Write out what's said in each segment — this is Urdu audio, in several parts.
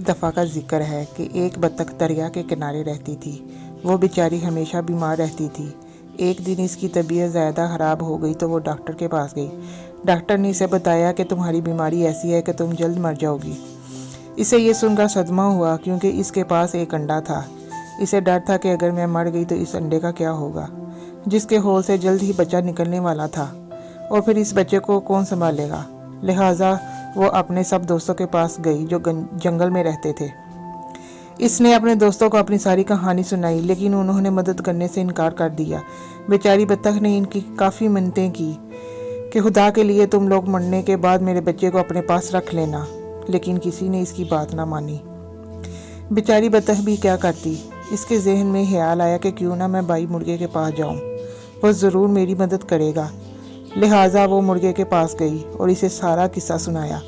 دفعہ کا ذکر ہے کہ ایک بطخ دریا کے کنارے رہتی تھی۔ وہ بیچاری ہمیشہ بیمار رہتی تھی۔ ایک دن اس کی طبیعت زیادہ خراب ہو گئی تو وہ ڈاکٹر کے پاس گئی۔ ڈاکٹر نے اسے بتایا کہ تمہاری بیماری ایسی ہے کہ تم جلد مر جاؤ گی۔ اسے یہ سن کر صدمہ ہوا کیونکہ اس کے پاس ایک انڈا تھا۔ اسے ڈر تھا کہ اگر میں مر گئی تو اس انڈے کا کیا ہوگا، جس کے ہول سے جلد ہی بچہ نکلنے والا تھا، اور پھر اس بچے کو کون سنبھالے گا۔ لہٰذا وہ اپنے سب دوستوں کے پاس گئی جو جنگل میں رہتے تھے۔ اس نے اپنے دوستوں کو اپنی ساری کہانی سنائی، لیکن انہوں نے مدد کرنے سے انکار کر دیا۔ بیچاری بطخ نے ان کی کافی منتیں کی کہ خدا کے لیے تم لوگ مرنے کے بعد میرے بچے کو اپنے پاس رکھ لینا، لیکن کسی نے اس کی بات نہ مانی۔ بیچاری بطخ بھی کیا کرتی۔ اس کے ذہن میں خیال آیا کہ کیوں نہ میں بھائی مرغے کے پاس جاؤں، وہ ضرور میری مدد کرے گا۔ لہٰذا وہ مرغے کے پاس گئی اور اسے سارا قصہ سنایا۔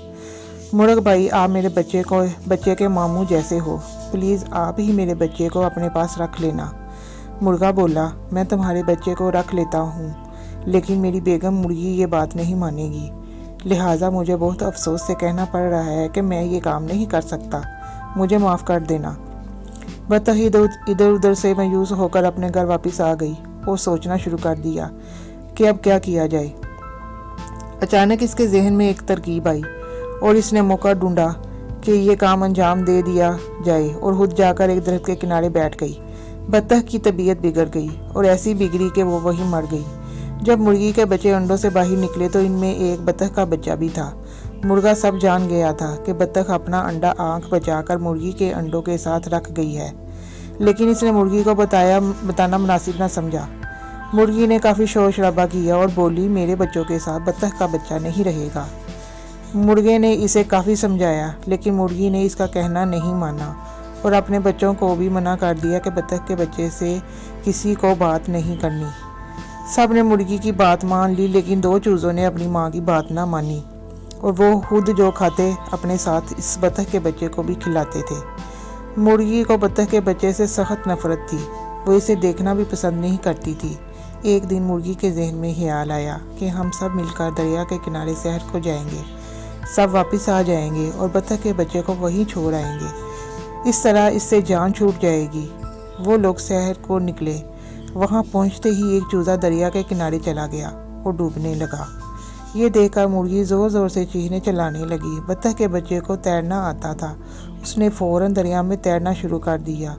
مرغ بھائی، آپ میرے بچے کے ماموں جیسے ہو، پلیز آپ ہی میرے بچے کو اپنے پاس رکھ لینا۔ مرغا بولا، میں تمہارے بچے کو رکھ لیتا ہوں، لیکن میری بیگم مرغی یہ بات نہیں مانے گی، لہٰذا مجھے بہت افسوس سے کہنا پڑ رہا ہے کہ میں یہ کام نہیں کر سکتا، مجھے معاف کر دینا۔ بطخ ادھر ادھر سے مایوس ہو کر اپنے گھر واپس آ گئی اور سوچنا شروع کر دیا کہ اب کیا کیا جائے۔ اچانک اس کے ذہن میں ایک ترکیب آئی اور اس نے موقع ڈھونڈا کہ یہ کام انجام دے دیا جائے، اور خود جا کر ایک درخت کے کنارے بیٹھ گئی۔ بطخ کی طبیعت بگڑ گئی اور ایسی بگڑی کہ وہ وہیں مر گئی۔ جب مرغی کے بچے انڈوں سے باہر نکلے تو ان میں ایک بطخ کا بچہ بھی تھا۔ مرغا سب جان گیا تھا کہ بطخ اپنا انڈا آنکھ بچا کر مرغی کے انڈوں کے ساتھ رکھ گئی ہے، لیکن اس نے مرغی کو بتانا مناسب نہ سمجھا۔ مرغی نے کافی شور شرابہ کیا اور بولی، میرے بچوں کے ساتھ بطخ کا بچہ نہیں رہے گا۔ مرغے نے اسے کافی سمجھایا، لیکن مرغی نے اس کا کہنا نہیں مانا اور اپنے بچوں کو بھی منع کر دیا کہ بطخ کے بچے سے کسی کو بات نہیں کرنی۔ سب نے مرغی کی بات مان لی، لیکن دو چوزوں نے اپنی ماں کی بات نہ مانی، اور وہ خود جو کھاتے اپنے ساتھ اس بطخ کے بچے کو بھی کھلاتے تھے۔ مرغی کو بطخ کے بچے سے سخت نفرت تھی، وہ اسے دیکھنا بھی پسند نہیں کرتی تھی۔ ایک دن مرغی کے ذہن میں خیال آیا کہ ہم سب مل کر دریا کے کنارے سحر کو جائیں گے، سب واپس آ جائیں گے اور بطخ کے بچے کو وہیں چھوڑ آئیں گے، اس طرح اس سے جان چھوٹ جائے گی۔ وہ لوگ سحر کو نکلے۔ وہاں پہنچتے ہی ایک چوزا دریا کے کنارے چلا گیا اور ڈوبنے لگا۔ یہ دیکھ کر مرغی زور زور سے چیخنے چلانے لگی۔ بطخ کے بچے کو تیرنا آتا تھا، اس نے فوراً دریا میں تیرنا شروع کر دیا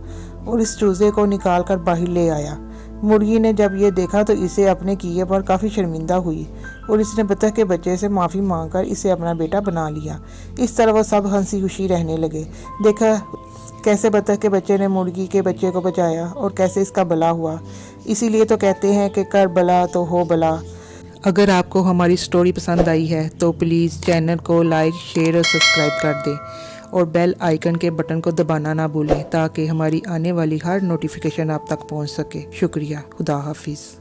اور اس چوزے کو نکال کر باہر لے آیا۔ مرغی نے جب یہ دیکھا تو اسے اپنے کیے پر کافی شرمندہ ہوئی اور اس نے بطخ کے بچے سے معافی مانگ کر اسے اپنا بیٹا بنا لیا۔ اس طرح وہ سب ہنسی خوشی رہنے لگے۔ دیکھا کیسے بطخ کے بچے نے مرغی کے بچے کو بچایا اور کیسے اس کا بھلا ہوا۔ اسی لیے تو کہتے ہیں کہ کر بھلا تو ہو بھلا۔ اگر آپ کو ہماری سٹوری پسند آئی ہے تو پلیز چینل کو لائک، شیئر اور سبسکرائب کر دیں، اور بیل آئیکن کے بٹن کو دبانا نہ بھولیں تاکہ ہماری آنے والی ہر نوٹیفیکیشن آپ تک پہنچ سکے۔ شکریہ۔ خدا حافظ۔